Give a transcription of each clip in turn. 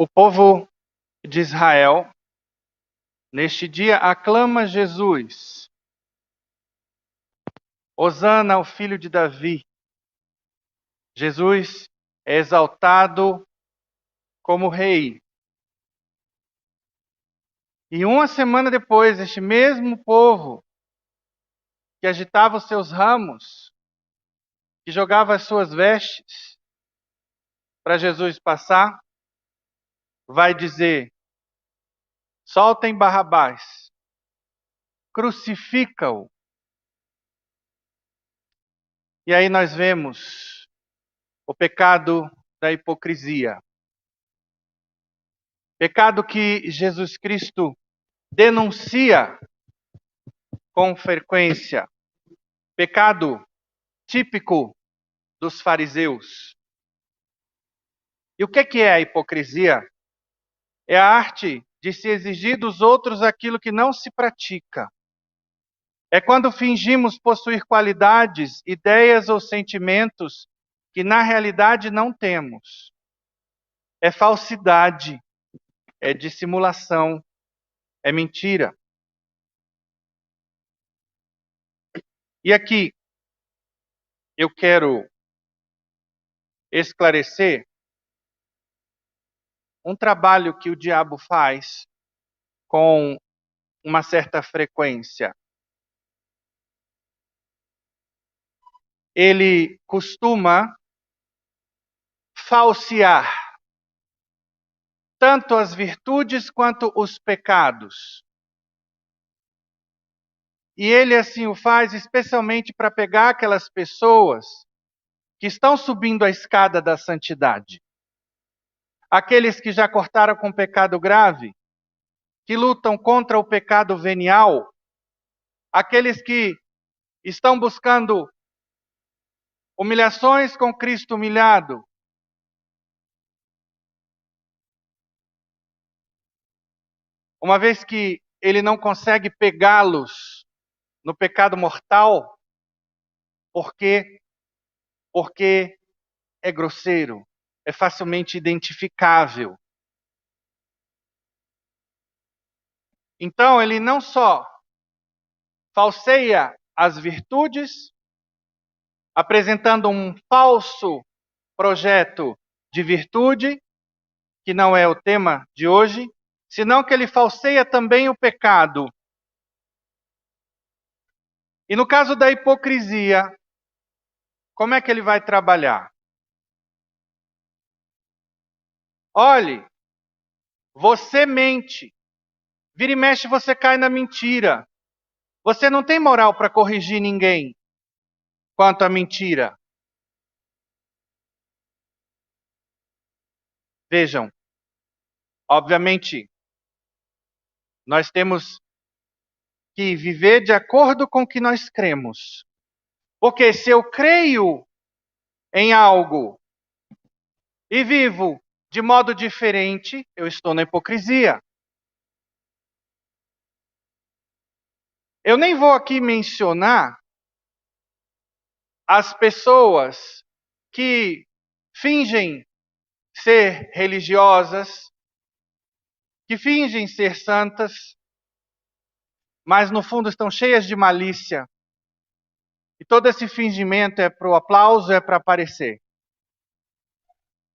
O povo de Israel, neste dia, aclama Jesus. Hosana ao filho de Davi. Jesus é exaltado como rei. E uma semana depois, este mesmo povo que agitava os seus ramos, que jogava as suas vestes para Jesus passar, vai dizer: soltem Barrabás, crucifica-o. E aí nós vemos o pecado da hipocrisia. Pecado que Jesus Cristo denuncia com frequência. Pecado típico dos fariseus. E o que é a hipocrisia? É a arte de se exigir dos outros aquilo que não se pratica. É quando fingimos possuir qualidades, ideias ou sentimentos que na realidade não temos. É falsidade, é dissimulação, é mentira. E aqui eu quero esclarecer um trabalho que o diabo faz com uma certa frequência. Ele costuma falsear tanto as virtudes quanto os pecados. E ele assim o faz especialmente para pegar aquelas pessoas que estão subindo a escada da santidade. Aqueles que já cortaram com pecado grave, que lutam contra o pecado venial, aqueles que estão buscando humilhações com Cristo humilhado. Uma vez que ele não consegue pegá-los no pecado mortal, por quê? Porque é grosseiro, é facilmente identificável. Então, ele não só falseia as virtudes, apresentando um falso projeto de virtude, que não é o tema de hoje, senão que ele falseia também o pecado. E no caso da hipocrisia, como é que ele vai trabalhar? Olhe, você mente. Vira e mexe, você cai na mentira. Você não tem moral para corrigir ninguém quanto à mentira. Vejam, obviamente, nós temos que viver de acordo com o que nós cremos. Porque se eu creio em algo e vivo de modo diferente, eu estou na hipocrisia. Eu nem vou aqui mencionar as pessoas que fingem ser religiosas, que fingem ser santas, mas no fundo estão cheias de malícia. E todo esse fingimento é para o aplauso, é para aparecer.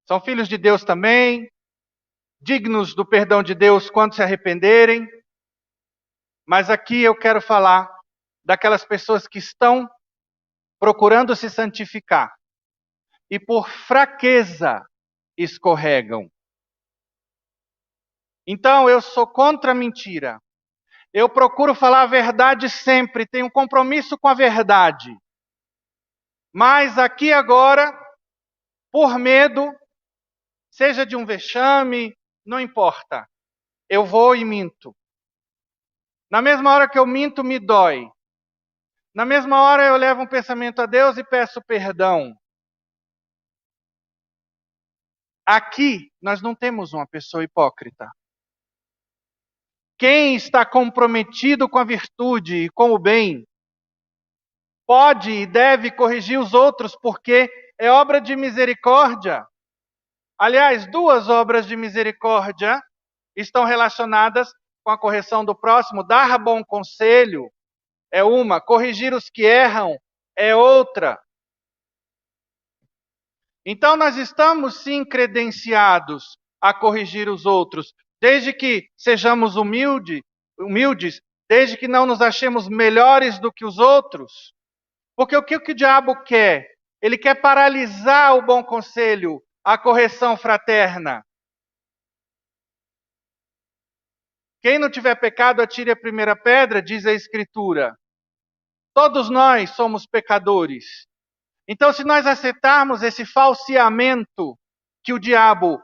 São filhos de Deus também, dignos do perdão de Deus quando se arrependerem. Mas aqui eu quero falar daquelas pessoas que estão procurando se santificar e por fraqueza escorregam. Então eu sou contra a mentira. Eu procuro falar a verdade sempre, tenho um compromisso com a verdade. Mas aqui agora, por medo, seja de um vexame, não importa. Eu vou e minto. Na mesma hora que eu minto, me dói. Na mesma hora eu levo um pensamento a Deus e peço perdão. Aqui nós não temos uma pessoa hipócrita. Quem está comprometido com a virtude e com o bem, pode e deve corrigir os outros, porque é obra de misericórdia. Aliás, duas obras de misericórdia estão relacionadas com a correção do próximo. Dar bom conselho é uma, corrigir os que erram é outra. Então, nós estamos sim credenciados a corrigir os outros, desde que sejamos humildes, desde que não nos achemos melhores do que os outros. Porque o que o diabo quer? Ele quer paralisar o bom conselho, a correção fraterna. Quem não tiver pecado, atire a primeira pedra, diz a Escritura. Todos nós somos pecadores. Então, se nós aceitarmos esse falseamento que o diabo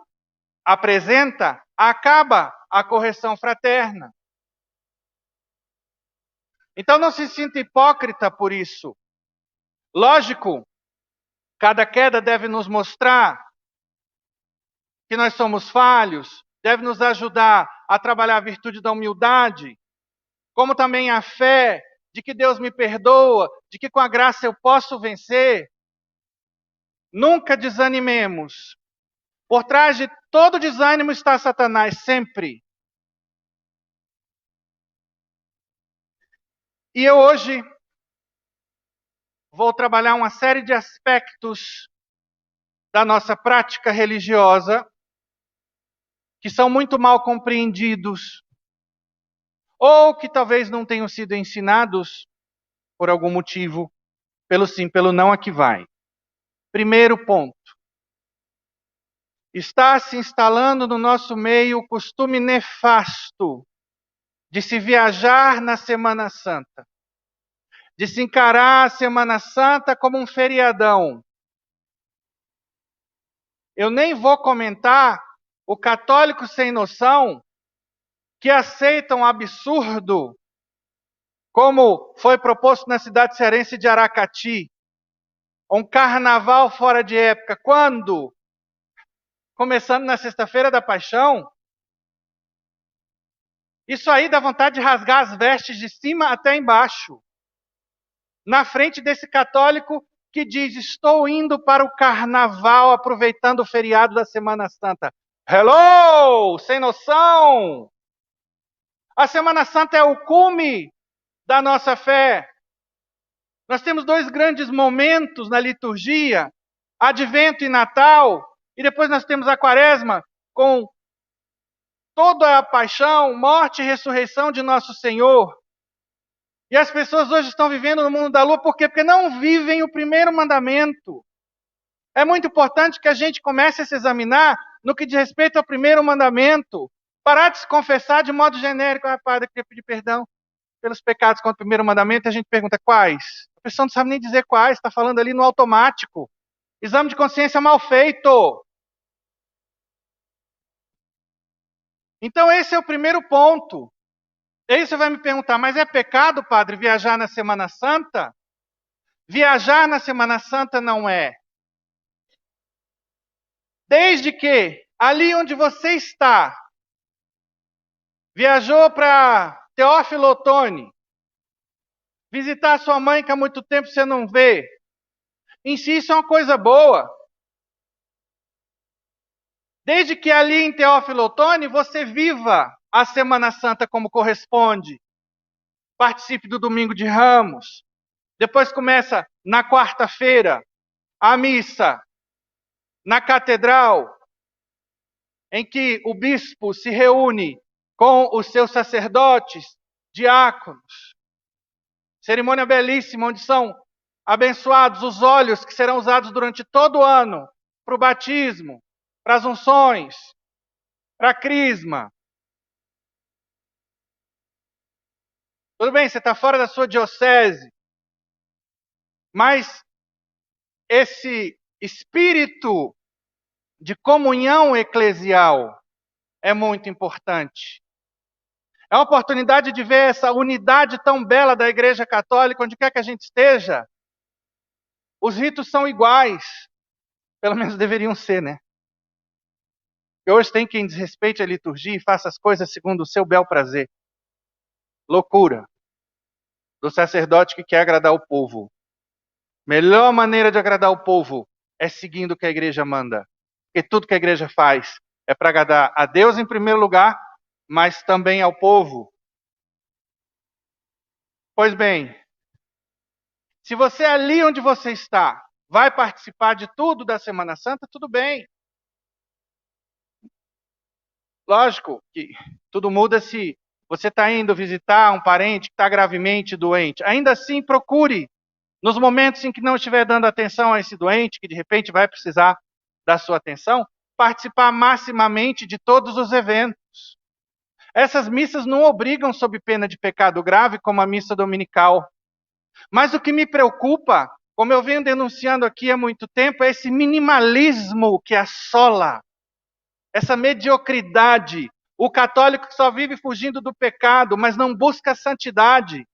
apresenta, acaba a correção fraterna. Então, não se sinta hipócrita por isso. Lógico, cada queda deve nos mostrar que nós somos falhos, deve nos ajudar a trabalhar a virtude da humildade, como também a fé de que Deus me perdoa, de que com a graça eu posso vencer. Nunca desanimemos. Por trás de todo desânimo está Satanás, sempre. E eu hoje vou trabalhar uma série de aspectos da nossa prática religiosa que são muito mal compreendidos ou que talvez não tenham sido ensinados por algum motivo, pelo sim, pelo não, aqui vai. Primeiro ponto. Está se instalando no nosso meio o costume nefasto de se viajar na Semana Santa, de se encarar a Semana Santa como um feriadão. Eu nem vou comentar o católico sem noção que aceita um absurdo, como foi proposto na cidade cearense de Aracati, um carnaval fora de época. Quando? Começando na sexta-feira da Paixão. Isso aí dá vontade de rasgar as vestes de cima até embaixo. Na frente desse católico que diz: estou indo para o carnaval aproveitando o feriado da Semana Santa. Hello! Sem noção! A Semana Santa é o cume da nossa fé. Nós temos dois grandes momentos na liturgia, Advento e Natal, e depois nós temos a Quaresma, com toda a paixão, morte e ressurreição de nosso Senhor. E as pessoas hoje estão vivendo no mundo da lua, por quê? Porque não vivem o primeiro mandamento. É muito importante que a gente comece a se examinar no que diz respeito ao primeiro mandamento. Parar de se confessar de modo genérico. Ah, padre, eu queria pedir perdão pelos pecados contra o primeiro mandamento. A gente pergunta quais? A pessoa não sabe nem dizer quais, está falando ali no automático. Exame de consciência mal feito. Então esse é o primeiro ponto. E aí você vai me perguntar, mas é pecado, padre, viajar na Semana Santa? Viajar na Semana Santa não é. Desde que ali onde você está, viajou para Teófilo Otoni, visitar sua mãe que há muito tempo você não vê, em si isso é uma coisa boa. Desde que ali em Teófilo Otoni você viva a Semana Santa como corresponde. Participe do Domingo de Ramos. Depois começa na quarta-feira a missa na catedral, em que o bispo se reúne com os seus sacerdotes, diáconos. Cerimônia belíssima, onde são abençoados os óleos que serão usados durante todo o ano para o batismo, para as unções, para a crisma. Tudo bem, você está fora da sua diocese, mas esse espírito de comunhão eclesial é muito importante. É uma oportunidade de ver essa unidade tão bela da Igreja Católica, onde quer que a gente esteja. Os ritos são iguais, pelo menos deveriam ser, né? E hoje tem quem desrespeite a liturgia e faça as coisas segundo o seu bel prazer. Loucura do sacerdote que quer agradar o povo. Melhor maneira de agradar o povo é seguindo o que a igreja manda. Porque tudo que a igreja faz é para agradar a Deus em primeiro lugar, mas também ao povo. Pois bem, se você ali onde você está vai participar de tudo da Semana Santa, tudo bem. Lógico que tudo muda se você está indo visitar um parente que está gravemente doente. Ainda assim, procure, nos momentos em que não estiver dando atenção a esse doente, que de repente vai precisar da sua atenção, participar maximamente de todos os eventos. Essas missas não obrigam sob pena de pecado grave, como a missa dominical. Mas o que me preocupa, como eu venho denunciando aqui há muito tempo, é esse minimalismo que assola, essa mediocridade. O católico que só vive fugindo do pecado, mas não busca a santidade.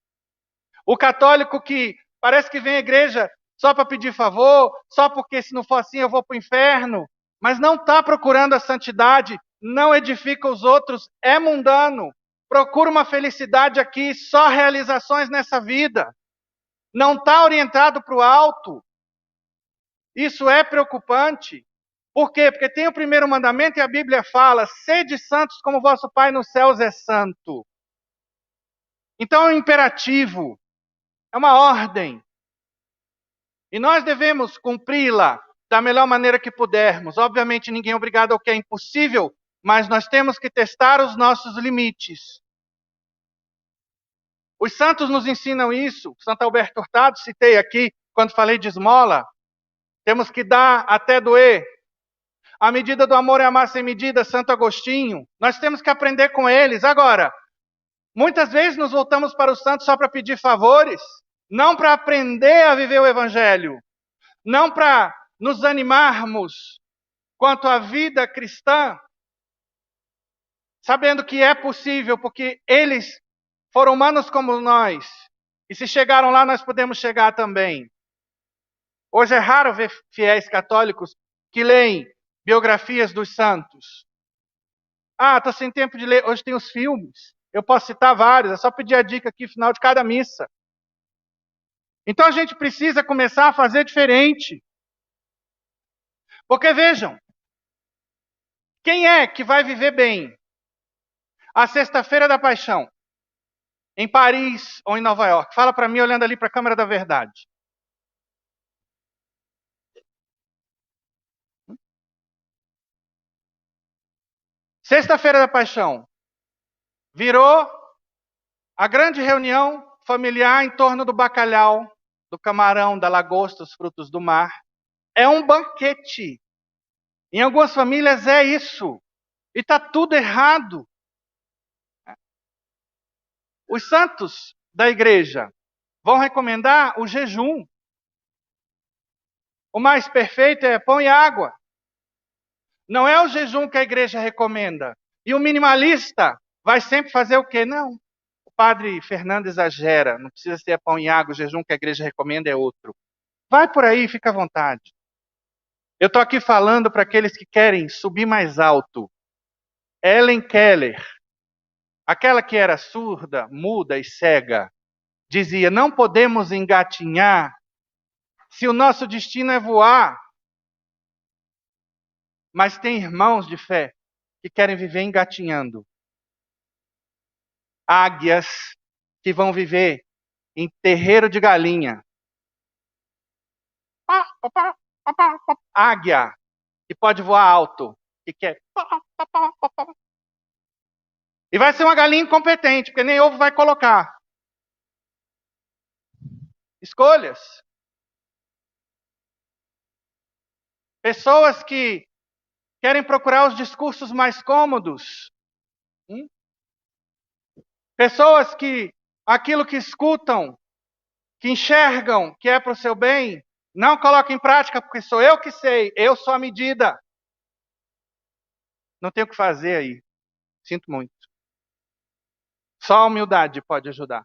O católico que parece que vem à igreja só para pedir favor, só porque se não for assim eu vou para o inferno, mas não está procurando a santidade, não edifica os outros, é mundano, procura uma felicidade aqui, só realizações nessa vida, não está orientado para o alto. Isso é preocupante. Por quê? Porque tem o primeiro mandamento e a Bíblia fala: sede santos como vosso Pai nos céus é santo. Então é um imperativo, é uma ordem. E nós devemos cumpri-la da melhor maneira que pudermos. Obviamente ninguém é obrigado ao que é impossível, mas nós temos que testar os nossos limites. Os santos nos ensinam isso. Santo Alberto Hurtado, citei aqui, quando falei de esmola. Temos que dar até doer. A medida do amor é amar sem medida, Santo Agostinho. Nós temos que aprender com eles. Agora, muitas vezes nos voltamos para os santos só para pedir favores, não para aprender a viver o Evangelho, não para nos animarmos quanto à vida cristã, sabendo que é possível, porque eles foram humanos como nós, e se chegaram lá, nós podemos chegar também. Hoje é raro ver fiéis católicos que leem biografias dos santos. Ah, estou sem tempo de ler. Hoje tem os filmes. Eu posso citar vários, é só pedir a dica aqui no final de cada missa. Então a gente precisa começar a fazer diferente. Porque vejam, quem é que vai viver bem a Sexta-feira da Paixão, em Paris ou em Nova York? Fala para mim olhando ali para a Câmara da Verdade. Sexta-feira da Paixão virou a grande reunião familiar em torno do bacalhau, do camarão, da lagosta, dos frutos do mar. É um banquete. Em algumas famílias é isso. E está tudo errado. Os santos da igreja vão recomendar o jejum. O mais perfeito é pão e água. Não é o jejum que a igreja recomenda. E o minimalista vai sempre fazer o quê? Não. O padre Fernando exagera. Não precisa ser pão e água. O jejum que a igreja recomenda é outro. Vai por aí, fica à vontade. Eu estou aqui falando para aqueles que querem subir mais alto. Helen Keller, aquela que era surda, muda e cega, dizia: não podemos engatinhar se o nosso destino é voar. Mas tem irmãos de fé que querem viver engatinhando. Águias que vão viver em terreiro de galinha. Águia que pode voar alto, que quer. E vai ser uma galinha incompetente, porque nem ovo vai colocar. Escolhas. Pessoas que querem procurar os discursos mais cômodos. Pessoas que aquilo que escutam, que enxergam que é para o seu bem, não colocam em prática, porque sou eu que sei, eu sou a medida. Não tenho o que fazer aí. Sinto muito. Só a humildade pode ajudar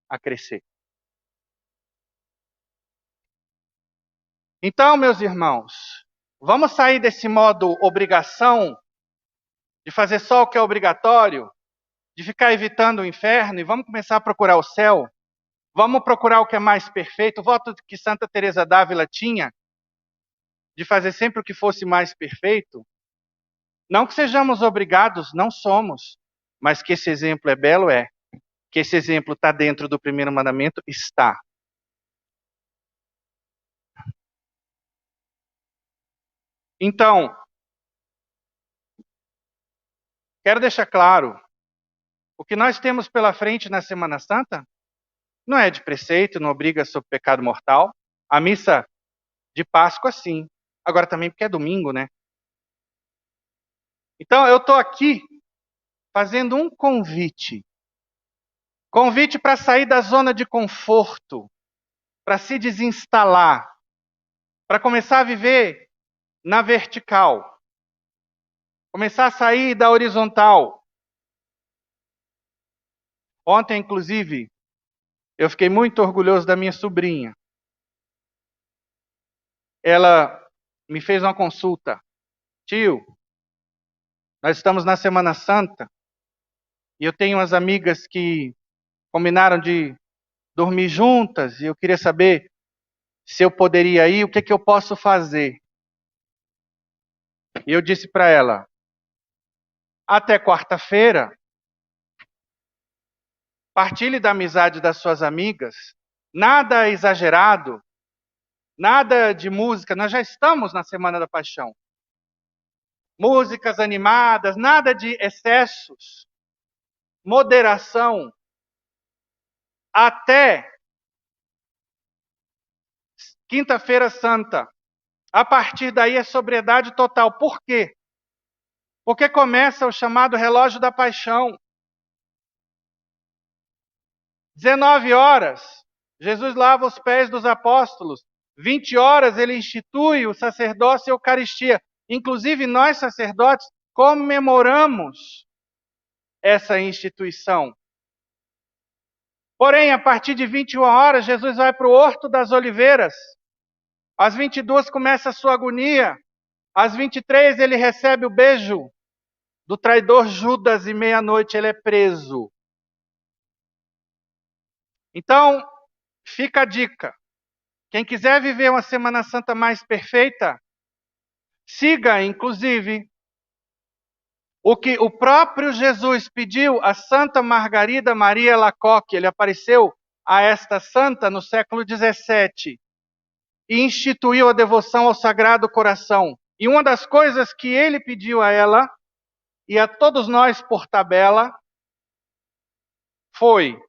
a crescer. Então, meus irmãos, vamos sair desse modo obrigação, de fazer só o que é obrigatório, de ficar evitando o inferno, e vamos começar a procurar o céu. Vamos procurar o que é mais perfeito. O voto que Santa Teresa d'Ávila tinha de fazer sempre o que fosse mais perfeito? Não que sejamos obrigados, não somos, mas que esse exemplo é belo, é. Que esse exemplo está dentro do primeiro mandamento, está. Então, quero deixar claro, o que nós temos pela frente na Semana Santa não é de preceito, não obriga sobre pecado mortal. A missa de Páscoa, sim. Agora também porque é domingo, né? Então, eu estou aqui fazendo um convite. Convite para sair da zona de conforto, para se desinstalar, para começar a viver na vertical, começar a sair da horizontal. Ontem, inclusive, eu fiquei muito orgulhoso da minha sobrinha. Ela me fez uma consulta. Tio, nós estamos na Semana Santa e eu tenho umas amigas que combinaram de dormir juntas e eu queria saber se eu poderia ir, o que que eu posso fazer? E eu disse para ela, até quarta-feira, partilhe da amizade das suas amigas, nada exagerado, nada de música, nós já estamos na Semana da Paixão. Músicas animadas, nada de excessos, moderação, até Quinta-feira Santa. A partir daí é sobriedade total. Por quê? Porque começa o chamado relógio da paixão. 19 horas, Jesus lava os pés dos apóstolos. 20 horas, ele institui o sacerdócio e a Eucaristia. Inclusive, nós, sacerdotes, comemoramos essa instituição. Porém, a partir de 21 horas, Jesus vai para o Horto das Oliveiras. Às 22 começa a sua agonia. Às 23 ele recebe o beijo do traidor Judas e meia-noite ele é preso. Então, fica a dica. Quem quiser viver uma Semana Santa mais perfeita, siga, inclusive, o que o próprio Jesus pediu a Santa Margarida Maria Alacoque. Ele apareceu a esta santa no século XVII e instituiu a devoção ao Sagrado Coração. E uma das coisas que ele pediu a ela, e a todos nós por tabela, foi: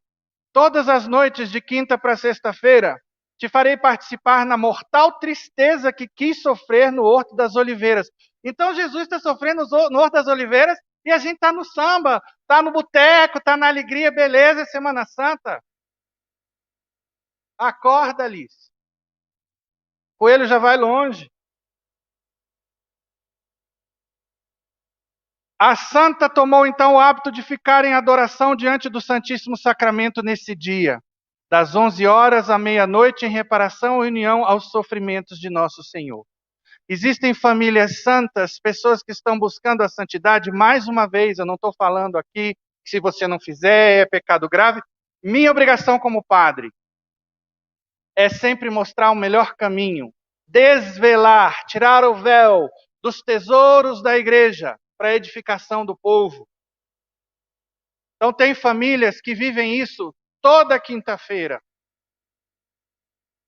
todas as noites de quinta para sexta-feira, te farei participar na mortal tristeza que quis sofrer no Horto das Oliveiras. Então Jesus está sofrendo no Horto das Oliveiras e a gente está no samba, está no boteco, está na alegria, beleza, Semana Santa. Acorda, Alice. Coelho já vai longe. A santa tomou então o hábito de ficar em adoração diante do Santíssimo Sacramento nesse dia, das 11 horas à meia-noite, em reparação e união aos sofrimentos de nosso Senhor. Existem famílias santas, pessoas que estão buscando a santidade. Mais uma vez, eu não estou falando aqui que se você não fizer é pecado grave. Minha obrigação como padre é sempre mostrar o melhor caminho, desvelar, tirar o véu dos tesouros da igreja para a edificação do povo. Então tem famílias que vivem isso toda quinta-feira.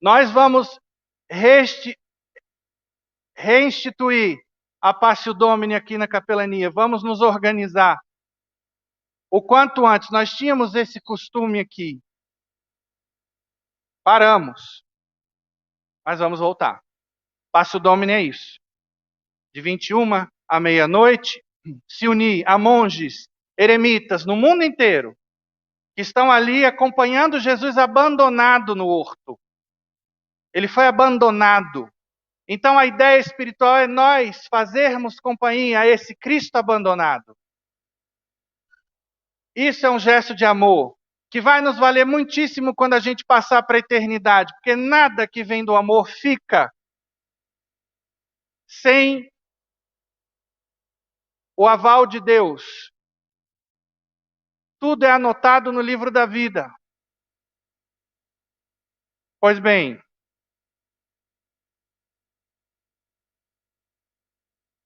Nós vamos reinstituir a Passio Domini aqui na capelania. Vamos nos organizar o quanto antes. Nós tínhamos esse costume aqui. Paramos. Mas vamos voltar. Passio Domini é isso. De 21 à meia-noite, se unir a monges, eremitas no mundo inteiro, que estão ali acompanhando Jesus abandonado no horto. Ele foi abandonado. Então a ideia espiritual é nós fazermos companhia a esse Cristo abandonado. Isso é um gesto de amor, que vai nos valer muitíssimo quando a gente passar para a eternidade, porque nada que vem do amor fica sem o aval de Deus. Tudo é anotado no livro da vida. Pois bem,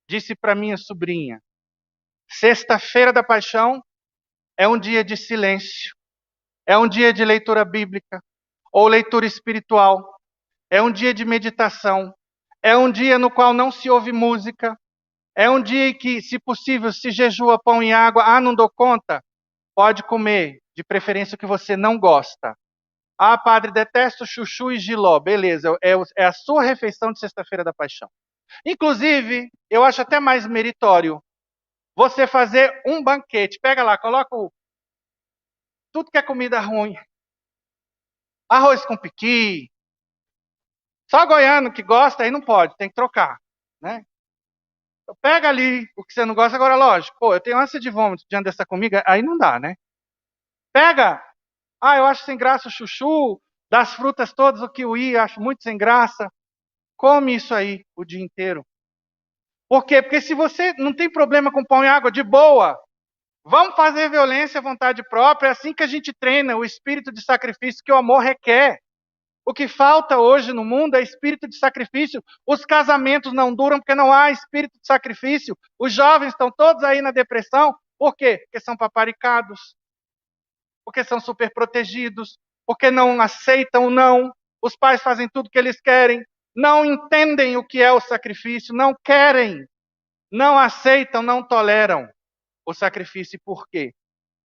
disse para minha sobrinha: sexta-feira da Paixão é um dia de silêncio, é um dia de leitura bíblica ou leitura espiritual, é um dia de meditação, é um dia no qual não se ouve música, é um dia em que, se possível, se jejua pão e água. Ah, não dou conta? Pode comer, de preferência o que você não gosta. Ah, padre, detesto chuchu e jiló. Beleza, é a sua refeição de sexta-feira da Paixão. Inclusive, eu acho até mais meritório você fazer um banquete. Pega lá, coloca tudo que é comida ruim. Arroz com piqui. Só goiano que gosta, aí não pode, tem que trocar, né? Então, pega ali o que você não gosta. Agora, lógico, pô, eu tenho ânsia de vômito diante dessa comida, aí não dá, né? Pega, eu acho sem graça o chuchu, das frutas todas, o kiwi, acho muito sem graça. Come isso aí o dia inteiro. Por quê? Porque se você não tem problema com pão e água, de boa, vamos fazer violência à vontade própria. É assim que a gente treina o espírito de sacrifício que o amor requer. O que falta hoje no mundo é espírito de sacrifício. Os casamentos não duram porque não há espírito de sacrifício. Os jovens estão todos aí na depressão. Por quê? Porque são paparicados. Porque são super protegidos. Porque não aceitam o não. Os pais fazem tudo o que eles querem. Não entendem o que é o sacrifício. Não querem. Não aceitam, não toleram o sacrifício. Por quê?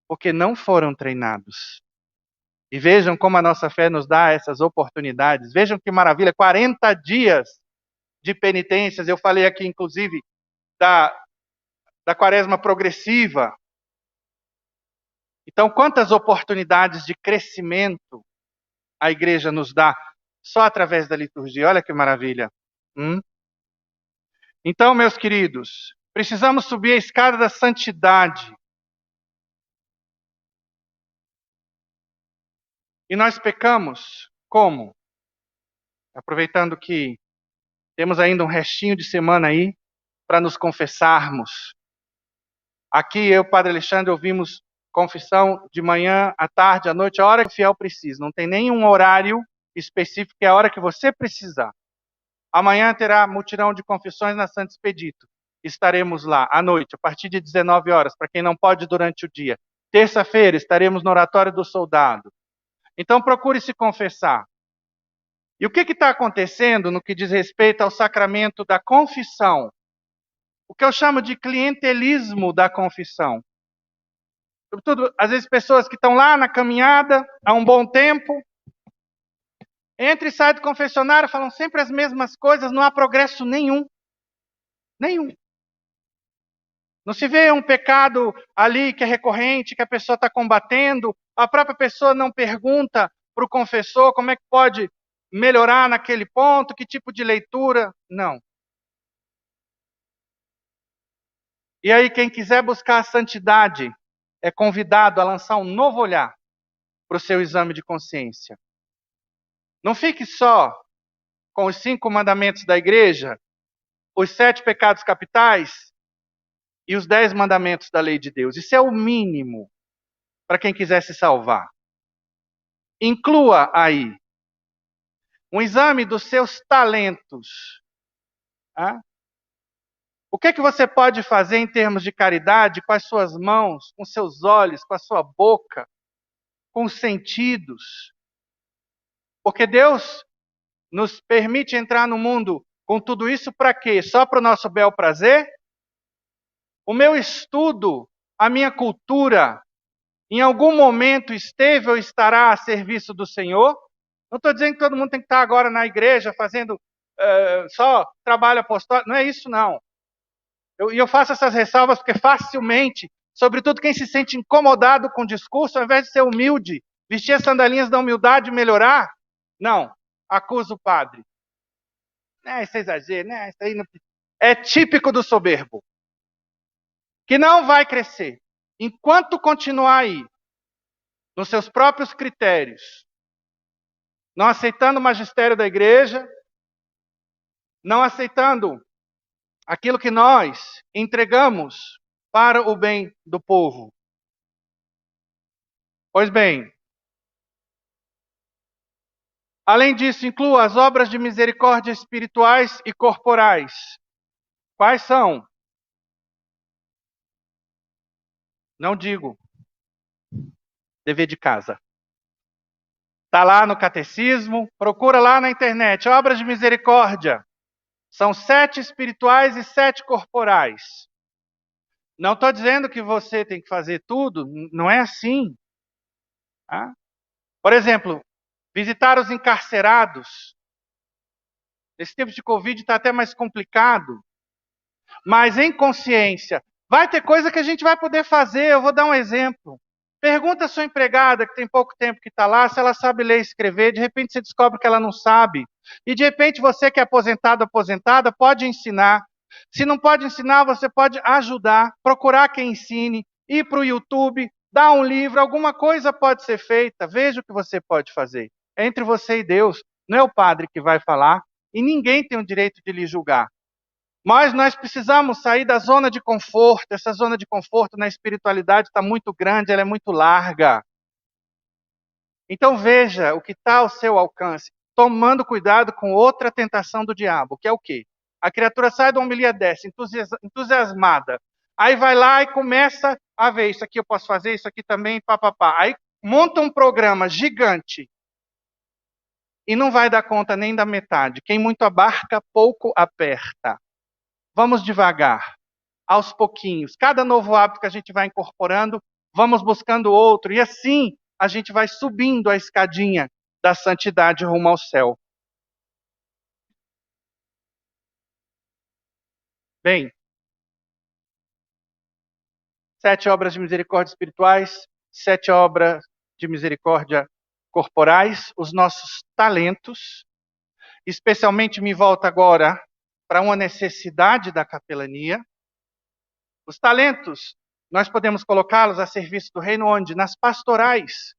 Porque não foram treinados. E vejam como a nossa fé nos dá essas oportunidades. Vejam que maravilha, 40 dias de penitências. Eu falei aqui, inclusive, da quaresma progressiva. Então, quantas oportunidades de crescimento a igreja nos dá só através da liturgia. Olha que maravilha. Então, meus queridos, precisamos subir a escada da santidade. E nós pecamos como? Aproveitando que temos ainda um restinho de semana aí para nos confessarmos. Aqui eu e o Padre Alexandre ouvimos confissão de manhã, à tarde, à noite, a hora que o fiel precisa. Não tem nenhum horário específico, é a hora que você precisar. Amanhã terá mutirão de confissões na Santo Expedito. Estaremos lá à noite, a partir de 19 horas, para quem não pode durante o dia. Terça-feira estaremos no Oratório do Soldado. Então procure se confessar. E o que está acontecendo no que diz respeito ao sacramento da confissão? O que eu chamo de clientelismo da confissão. Sobretudo, às vezes, pessoas que estão lá na caminhada há um bom tempo, entra e sai do confessionário, falam sempre as mesmas coisas, não há progresso nenhum. Nenhum. Não se vê um pecado ali que é recorrente, que a pessoa está combatendo, a própria pessoa não pergunta para o confessor como é que pode melhorar naquele ponto, que tipo de leitura. Não. E aí, quem quiser buscar a santidade é convidado a lançar um novo olhar para o seu exame de consciência. Não fique só com os 5 mandamentos da igreja, os 7 pecados capitais e os 10 mandamentos da lei de Deus. Isso é o mínimo para quem quiser se salvar. Inclua aí um exame dos seus talentos. O que é que você pode fazer em termos de caridade com as suas mãos, com seus olhos, com a sua boca, com os sentidos? Porque Deus nos permite entrar no mundo com tudo isso para quê? Só para o nosso bel prazer? O meu estudo, a minha cultura, em algum momento esteve ou estará a serviço do Senhor? Não estou dizendo que todo mundo tem que estar agora na igreja fazendo só trabalho apostólico. Não é isso, não. Eu faço essas ressalvas porque facilmente, sobretudo quem se sente incomodado com o discurso, ao invés de ser humilde, vestir as sandalinhas da humildade e melhorar, não, acusa o padre. Isso é exagero, isso aí não... É típico do soberbo, que não vai crescer. Enquanto continuar aí, nos seus próprios critérios, não aceitando o magistério da igreja, não aceitando aquilo que nós entregamos para o bem do povo. Pois bem, além disso, inclua as obras de misericórdia espirituais e corporais. Quais são? Não digo dever de casa. Está lá no catecismo, procura lá na internet, obras de misericórdia. São 7 espirituais e 7 corporais. Não estou dizendo que você tem que fazer tudo, não é assim. Tá? Por exemplo, visitar os encarcerados. Nesse tempo de Covid está até mais complicado. Mas em consciência, vai ter coisa que a gente vai poder fazer. Eu vou dar um exemplo. Pergunta a sua empregada, que tem pouco tempo que está lá, se ela sabe ler e escrever. De repente você descobre que ela não sabe. E de repente você que é aposentado, aposentada, pode ensinar. Se não pode ensinar, você pode ajudar, procurar quem ensine, ir para o YouTube, dar um livro, alguma coisa pode ser feita. Veja o que você pode fazer. É entre você e Deus. Não é o padre que vai falar e ninguém tem o direito de lhe julgar. Mas nós precisamos sair da zona de conforto. Essa zona de conforto na espiritualidade está muito grande, ela é muito larga. Então veja o que está ao seu alcance, tomando cuidado com outra tentação do diabo, que é o quê? A criatura sai da homilia dessa, entusiasmada. Aí vai lá e começa a ver, isso aqui eu posso fazer, isso aqui também, papapá. Aí monta um programa gigante e não vai dar conta nem da metade. Quem muito abarca, pouco aperta. Vamos devagar, aos pouquinhos. Cada novo hábito que a gente vai incorporando, vamos buscando outro. E assim a gente vai subindo a escadinha da santidade rumo ao céu. Bem, 7 obras de misericórdia espirituais, 7 obras de misericórdia corporais, os nossos talentos. Especialmente me volta agora para uma necessidade da capelania. Os talentos, nós podemos colocá-los a serviço do reino onde? Nas pastorais.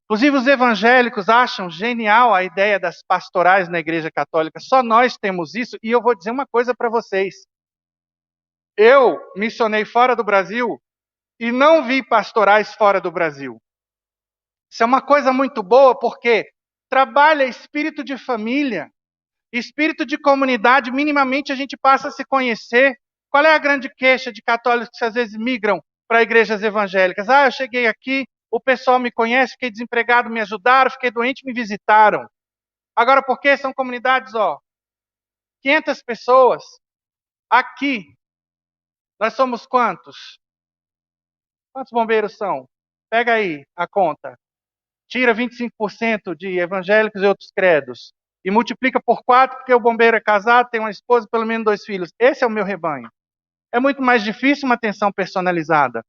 Inclusive os evangélicos acham genial a ideia das pastorais na Igreja Católica. Só nós temos isso e eu vou dizer uma coisa para vocês. Eu missionei fora do Brasil e não vi pastorais fora do Brasil. Isso é uma coisa muito boa porque trabalha espírito de família, espírito de comunidade, minimamente a gente passa a se conhecer. Qual é a grande queixa de católicos que às vezes migram para igrejas evangélicas? Eu cheguei aqui, o pessoal me conhece, fiquei desempregado, me ajudaram, fiquei doente, me visitaram. Agora, por quê? São comunidades, 500 pessoas. Aqui, nós somos quantos? Quantos bombeiros são? Pega aí a conta. Tira 25% de evangélicos e outros credos. E multiplica por 4, porque o bombeiro é casado, tem uma esposa e pelo menos 2 filhos. Esse é o meu rebanho. É muito mais difícil uma atenção personalizada.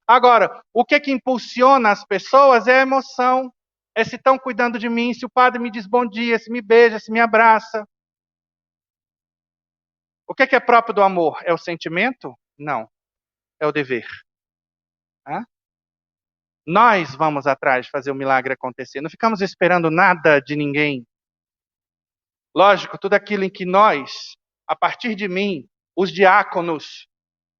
Agora, o que impulsiona as pessoas é a emoção. É se estão cuidando de mim, se o padre me diz bom dia, se me beija, se me abraça. O que é próprio do amor? É o sentimento? Não. É o dever. Nós vamos atrás de fazer o milagre acontecer. Não ficamos esperando nada de ninguém. Lógico, tudo aquilo em que nós, a partir de mim, os diáconos,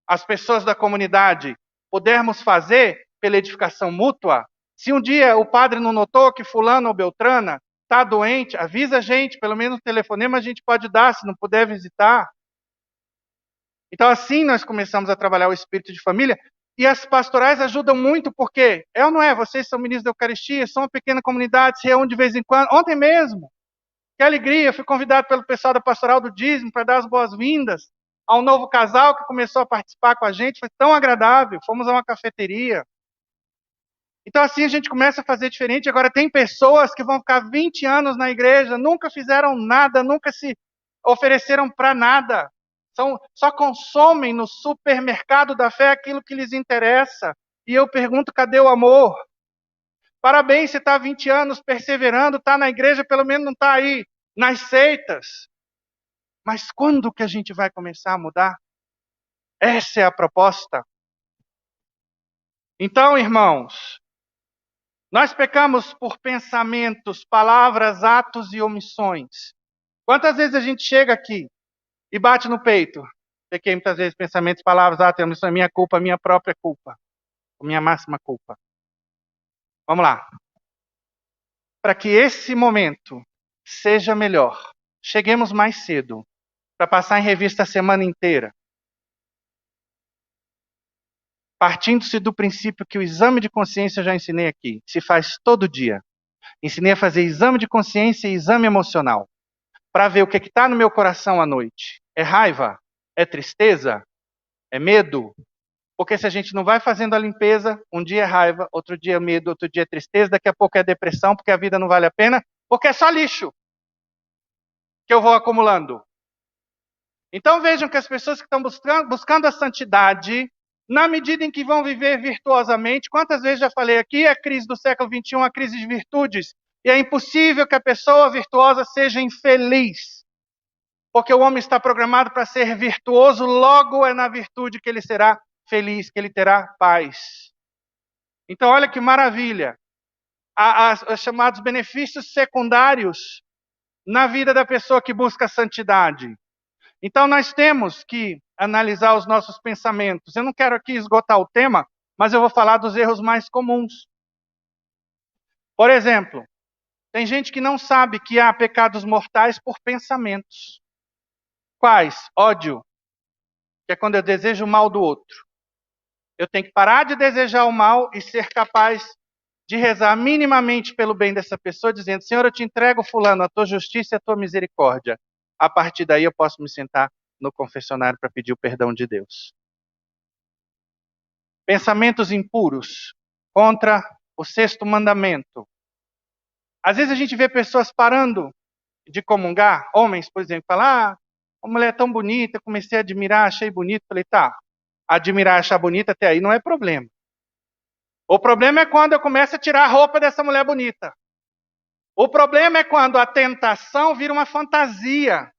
as pessoas da comunidade, pudermos fazer pela edificação mútua. Se um dia o padre não notou que fulano ou beltrana está doente, avisa a gente, pelo menos um telefonema a gente pode dar, se não puder visitar. Então assim nós começamos a trabalhar o espírito de família, e as pastorais ajudam muito, porque, é ou não é, vocês são ministros da Eucaristia, são uma pequena comunidade, se reúnem de vez em quando, ontem mesmo, que alegria, eu fui convidado pelo pessoal da Pastoral do Dízimo para dar as boas-vindas a um novo casal que começou a participar com a gente, foi tão agradável, fomos a uma cafeteria. Então assim a gente começa a fazer diferente. Agora tem pessoas que vão ficar 20 anos na igreja, nunca fizeram nada, nunca se ofereceram para nada. Só consomem no supermercado da fé aquilo que lhes interessa. E eu pergunto, cadê o amor? Parabéns, você está há 20 anos perseverando, está na igreja, pelo menos não está aí nas seitas. Mas quando que a gente vai começar a mudar? Essa é a proposta. Então, irmãos, nós pecamos por pensamentos, palavras, atos e omissões. Quantas vezes a gente chega aqui e bate no peito? Pequei muitas vezes pensamentos, palavras, atos e omissões, minha culpa, minha própria culpa, minha máxima culpa. Vamos lá. Para que esse momento seja melhor, cheguemos mais cedo, para passar em revista a semana inteira. partindo-se do princípio que o exame de consciência eu já ensinei aqui, se faz todo dia. Ensinei a fazer exame de consciência e exame emocional, para ver o que está no meu coração à noite. É raiva? É tristeza? É medo? Porque se a gente não vai fazendo a limpeza, um dia é raiva, outro dia é medo, outro dia é tristeza, daqui a pouco é depressão, porque a vida não vale a pena, porque é só lixo que eu vou acumulando. Então vejam que as pessoas que estão buscando a santidade, na medida em que vão viver virtuosamente, quantas vezes já falei aqui, a crise do século XXI, a crise de virtudes, e é impossível que a pessoa virtuosa seja infeliz, porque o homem está programado para ser virtuoso, logo é na virtude que ele será feliz, que ele terá paz. Então olha que maravilha, os chamados benefícios secundários na vida da pessoa que busca a santidade. Então nós temos que analisar os nossos pensamentos. Eu não quero aqui esgotar o tema, mas eu vou falar dos erros mais comuns. Por exemplo, tem gente que não sabe que há pecados mortais por pensamentos. Quais? Ódio, que é quando eu desejo o mal do outro. Eu tenho que parar de desejar o mal e ser capaz de rezar minimamente pelo bem dessa pessoa, dizendo: Senhor, eu te entrego fulano, a tua justiça e a tua misericórdia. A partir daí eu posso me sentar no confessionário para pedir o perdão de Deus. Pensamentos impuros contra o sexto mandamento. Às vezes a gente vê pessoas parando de comungar, homens, por exemplo, falar: a mulher é tão bonita, comecei a admirar, achei bonito. Falei: tá, admirar, achar bonita até aí não é problema. O problema é quando eu começo a tirar a roupa dessa mulher bonita. O problema é quando a tentação vira uma fantasia.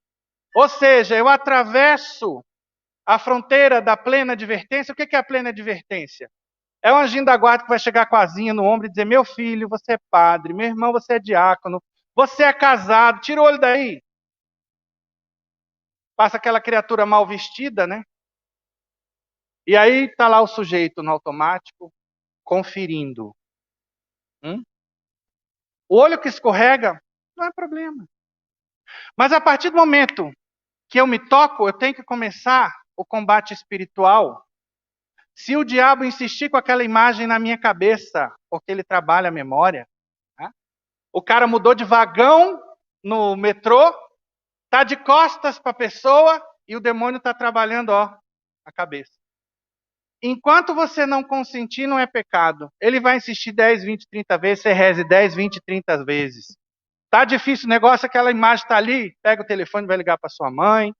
Ou seja, eu atravesso a fronteira da plena advertência. O que é a plena advertência? É um anjinho da guarda que vai chegar com a asinha no ombro e dizer: meu filho, você é padre, meu irmão, você é diácono, você é casado, tira o olho daí. Passa aquela criatura mal vestida, né? E aí está lá o sujeito no automático, conferindo. O olho que escorrega, não é problema. Mas a partir do momento que eu me toco, eu tenho que começar o combate espiritual. Se o diabo insistir com aquela imagem na minha cabeça, porque ele trabalha a memória, né? O cara mudou de vagão no metrô, está de costas para a pessoa e o demônio está trabalhando, a cabeça. Enquanto você não consentir, não é pecado. Ele vai insistir 10, 20, 30 vezes, você reze 10, 20, 30 vezes. Tá difícil o negócio, aquela imagem está ali, pega o telefone e vai ligar para sua mãe.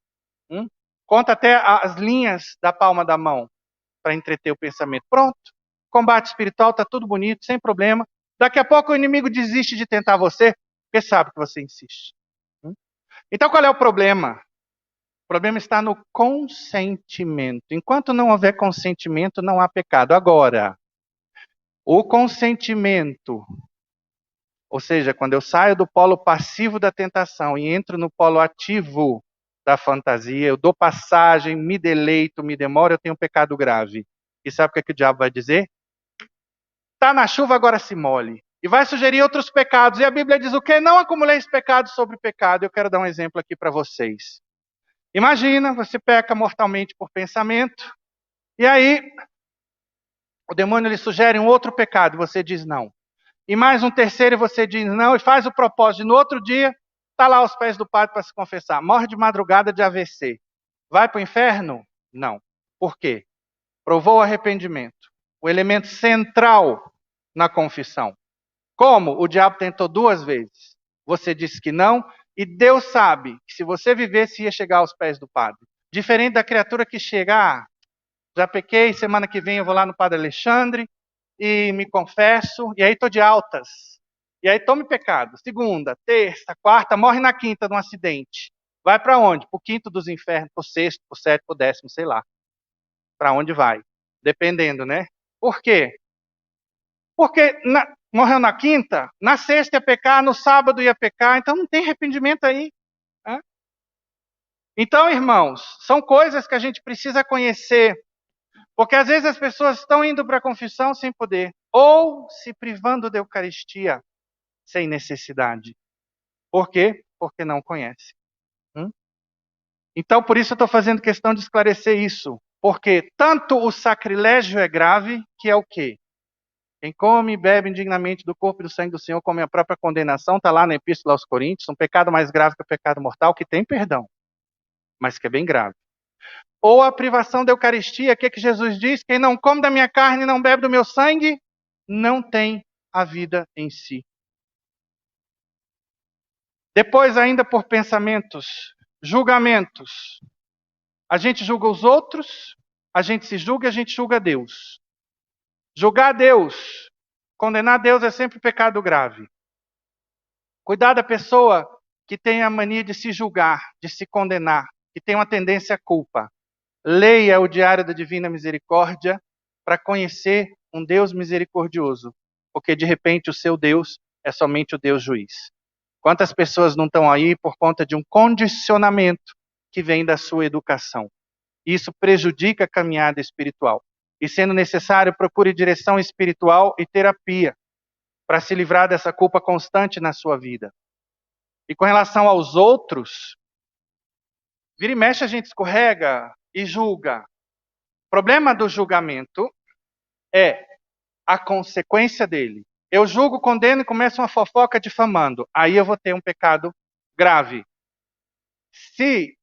Conta até as linhas da palma da mão para entreter o pensamento. Pronto. Combate espiritual, está tudo bonito, sem problema. Daqui a pouco o inimigo desiste de tentar você, porque sabe que você insiste. Então qual é o problema? O problema está no consentimento. Enquanto não houver consentimento, não há pecado. Agora, o consentimento, ou seja, quando eu saio do polo passivo da tentação e entro no polo ativo da fantasia, eu dou passagem, me deleito, me demoro, eu tenho um pecado grave. E sabe o que o diabo vai dizer? Está na chuva, agora se molhe. E vai sugerir outros pecados. E a Bíblia diz o quê? Não acumuleis pecado sobre pecado. Eu quero dar um exemplo aqui para vocês. Imagina, você peca mortalmente por pensamento, e aí o demônio lhe sugere um outro pecado, e você diz não. E mais um terceiro, e você diz não, e faz o propósito. No outro dia, está lá aos pés do padre para se confessar. Morre de madrugada de AVC. Vai para o inferno? Não. Por quê? Provou o arrependimento. O elemento central na confissão. Como? O diabo tentou 2 vezes. Você disse que não, e Deus sabe que se você vivesse, ia chegar aos pés do padre. Diferente da criatura que chega, já pequei, semana que vem eu vou lá no Padre Alexandre e me confesso, e aí estou de altas. E aí tome pecado. Segunda, terça, quarta, morre na quinta num acidente. Vai para onde? Para o quinto dos infernos, para o sexto, para o sétimo, para o décimo, sei lá. Para onde vai? Dependendo, né? Por quê? Porque morreu na quinta, na sexta ia pecar, no sábado ia pecar, então não tem arrependimento aí. Né? Então, irmãos, são coisas que a gente precisa conhecer, porque às vezes as pessoas estão indo para a confissão sem poder, ou se privando da Eucaristia sem necessidade. Por quê? Porque não conhece. Então, por isso eu estou fazendo questão de esclarecer isso. Porque tanto o sacrilégio é grave, que é o quê? Quem come e bebe indignamente do corpo e do sangue do Senhor come a própria condenação, está lá na Epístola aos Coríntios, um pecado mais grave que o pecado mortal, que tem perdão, mas que é bem grave. Ou a privação da Eucaristia, o que Jesus diz? Quem não come da minha carne e não bebe do meu sangue, não tem a vida em si. Depois, ainda por pensamentos, julgamentos. A gente julga os outros, a gente se julga e a gente julga Deus. Julgar Deus, condenar Deus é sempre pecado grave. Cuidar da pessoa que tem a mania de se julgar, de se condenar, que tem uma tendência à culpa. Leia o Diário da Divina Misericórdia para conhecer um Deus misericordioso, porque de repente o seu Deus é somente o Deus juiz. Quantas pessoas não estão aí por conta de um condicionamento que vem da sua educação? Isso prejudica a caminhada espiritual. E sendo necessário, procure direção espiritual e terapia para se livrar dessa culpa constante na sua vida. E com relação aos outros, vira e mexe a gente escorrega e julga. O problema do julgamento é a consequência dele. Eu julgo, condeno e começo uma fofoca difamando. Aí eu vou ter um pecado grave. Se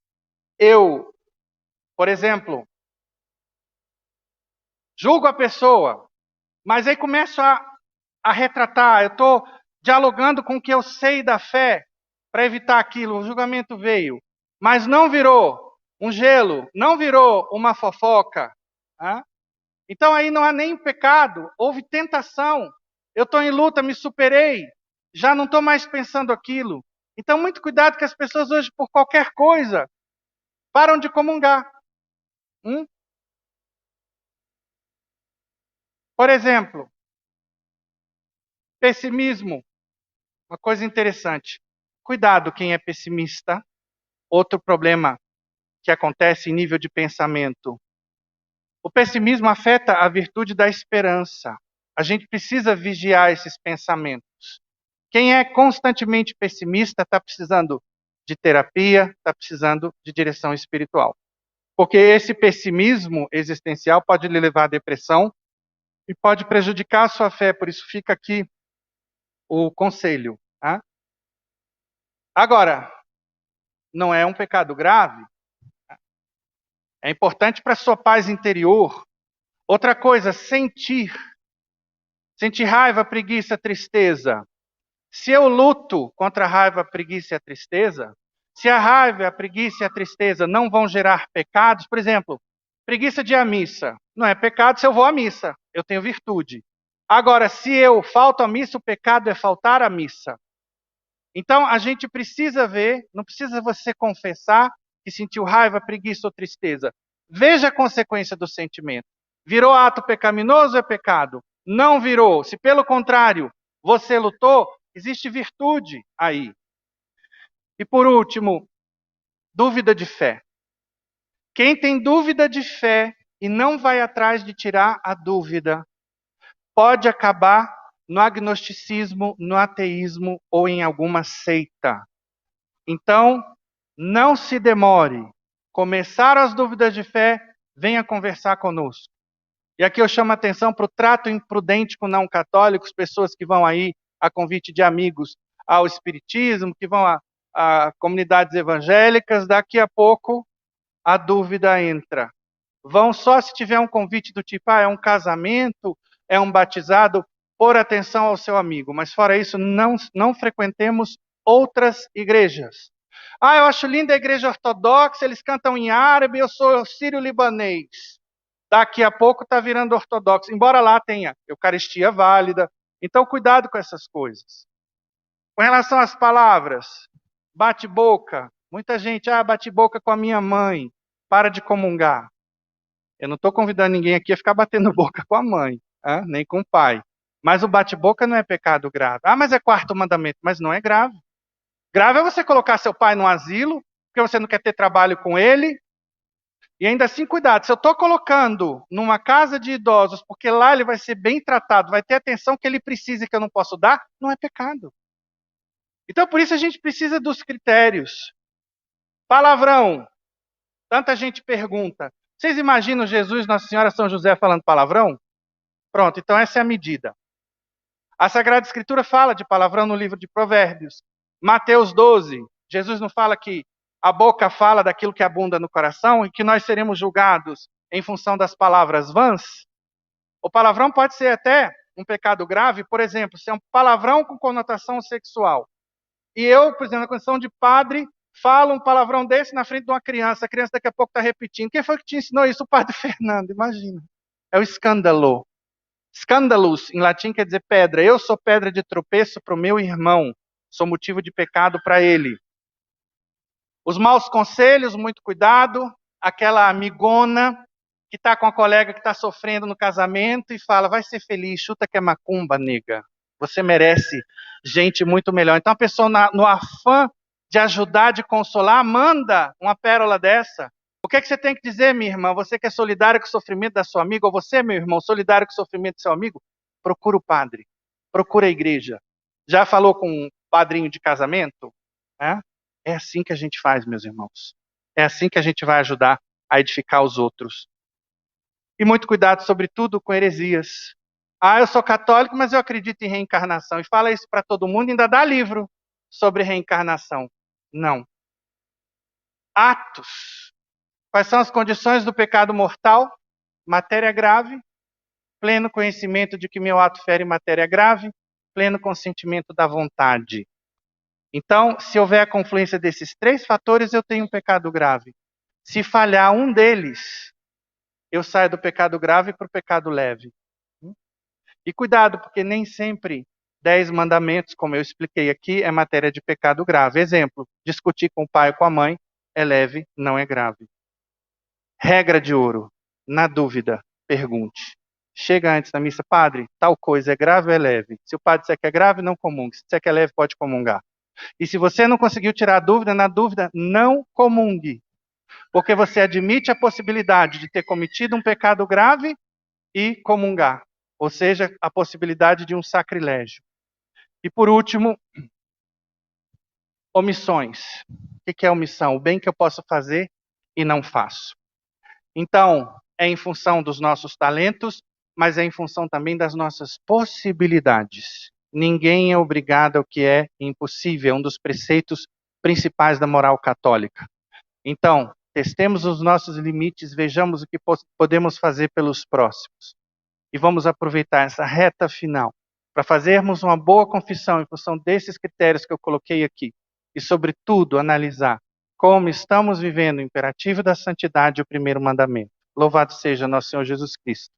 eu, por exemplo, julgo a pessoa, mas aí começo a retratar, eu estou dialogando com o que eu sei da fé para evitar aquilo, o julgamento veio, mas não virou um gelo, não virou uma fofoca. Hein? Então aí não há nem pecado, houve tentação. Eu estou em luta, me superei, já não estou mais pensando aquilo. Então muito cuidado que as pessoas hoje, por qualquer coisa, param de comungar. Por exemplo, pessimismo, uma coisa interessante. Cuidado quem é pessimista. Outro problema que acontece em nível de pensamento. O pessimismo afeta a virtude da esperança. A gente precisa vigiar esses pensamentos. Quem é constantemente pessimista está precisando de terapia, está precisando de direção espiritual. Porque esse pessimismo existencial pode lhe levar à depressão e pode prejudicar a sua fé. Por isso fica aqui o conselho. Tá? Agora, não é um pecado grave? É importante para a sua paz interior. Outra coisa, sentir. Sentir raiva, preguiça, tristeza. Se eu luto contra a raiva, a preguiça e a tristeza, se a raiva, a preguiça e a tristeza não vão gerar pecados, por exemplo, preguiça de ir à missa. Não é pecado se eu vou à missa, eu tenho virtude. Agora, se eu falto à missa, o pecado é faltar à missa. Então, a gente precisa ver, não precisa você confessar que sentiu raiva, preguiça ou tristeza. Veja a consequência do sentimento. Virou ato pecaminoso, é pecado. Não virou. Se, pelo contrário, você lutou, existe virtude aí. E, por último, dúvida de fé. Quem tem dúvida de fé e não vai atrás de tirar a dúvida, pode acabar no agnosticismo, no ateísmo ou em alguma seita. Então, não se demore. Começaram as dúvidas de fé, venha conversar conosco. E aqui eu chamo a atenção para o trato imprudente com não católicos, pessoas que vão aí a convite de amigos ao espiritismo, que vão a comunidades evangélicas, daqui a pouco a dúvida entra. Vão só se tiver um convite do tipo, é um casamento, é um batizado, por atenção ao seu amigo. Mas fora isso, não frequentemos outras igrejas. Eu acho linda a igreja ortodoxa, eles cantam em árabe, eu sou sírio-libanês. Daqui a pouco está virando ortodoxo, embora lá tenha Eucaristia válida. Então, cuidado com essas coisas. Com relação às palavras, bate-boca. Muita gente, bate-boca com a minha mãe, para de comungar. Eu não estou convidando ninguém aqui a ficar batendo boca com a mãe, nem com o pai. Mas o bate-boca não é pecado grave. Mas é quarto mandamento, mas não é grave. Grave é você colocar seu pai no asilo, porque você não quer ter trabalho com ele. E ainda assim, cuidado, se eu estou colocando numa casa de idosos, porque lá ele vai ser bem tratado, vai ter a atenção que ele precisa e que eu não posso dar, não é pecado. Então, por isso a gente precisa dos critérios. Palavrão. Tanta gente pergunta, Vocês imaginam Jesus, Nossa Senhora, São José falando palavrão? Pronto, então essa é a medida. A Sagrada Escritura fala de palavrão no livro de Provérbios. Mateus 12, Jesus não fala que a boca fala daquilo que abunda no coração e que nós seremos julgados em função das palavras vãs? O palavrão pode ser até um pecado grave, por exemplo, se é um palavrão com conotação sexual. E eu, por exemplo, na condição de padre, falo um palavrão desse na frente de uma criança. A criança daqui a pouco está repetindo. Quem foi que te ensinou isso? O padre Fernando, imagina. É o escândalo. Scandalus, em latim, quer dizer pedra. Eu sou pedra de tropeço para o meu irmão. Sou motivo de pecado para ele. Os maus conselhos, muito cuidado. Aquela amigona que está com a colega que está sofrendo no casamento e fala, vai ser feliz, chuta que é macumba, nega. Você merece gente muito melhor. Então a pessoa, no afã de ajudar, de consolar, manda uma pérola dessa. O que é que você tem que dizer, minha irmã? Você que é solidária com o sofrimento da sua amiga, ou você, meu irmão, solidário com o sofrimento do seu amigo? Procura o padre, procura a igreja. Já falou com um padrinho de casamento? É assim que a gente faz, meus irmãos. É assim que a gente vai ajudar a edificar os outros. E muito cuidado, sobretudo, com heresias. Ah, eu sou católico, mas eu acredito em reencarnação. E fala isso para todo mundo, ainda dá livro sobre reencarnação. Não. Atos. Quais são as condições do pecado mortal? Matéria grave, pleno conhecimento de que meu ato fere matéria grave, pleno consentimento da vontade. Então, se houver a confluência desses três fatores, eu tenho um pecado grave. Se falhar um deles, eu saio do pecado grave para o pecado leve. E cuidado, porque nem sempre 10 mandamentos, como eu expliquei aqui, é matéria de pecado grave. Exemplo, discutir com o pai ou com a mãe é leve, não é grave. Regra de ouro, na dúvida, pergunte. Chega antes da missa, padre, tal coisa é grave ou é leve? Se o padre disser que é grave, não comungue. Se disser que é leve, pode comungar. E se você não conseguiu tirar a dúvida, na dúvida, não comungue. Porque você admite a possibilidade de ter cometido um pecado grave e comungar. Ou seja, a possibilidade de um sacrilégio. E por último, omissões. O que é omissão? O bem que eu posso fazer e não faço. Então, é em função dos nossos talentos, mas é em função também das nossas possibilidades. Ninguém é obrigado ao que é impossível, é um dos preceitos principais da moral católica. Então, testemos os nossos limites, vejamos o que podemos fazer pelos próximos. E vamos aproveitar essa reta final para fazermos uma boa confissão em função desses critérios que eu coloquei aqui. E, sobretudo, analisar como estamos vivendo o imperativo da santidade e o primeiro mandamento. Louvado seja nosso Senhor Jesus Cristo.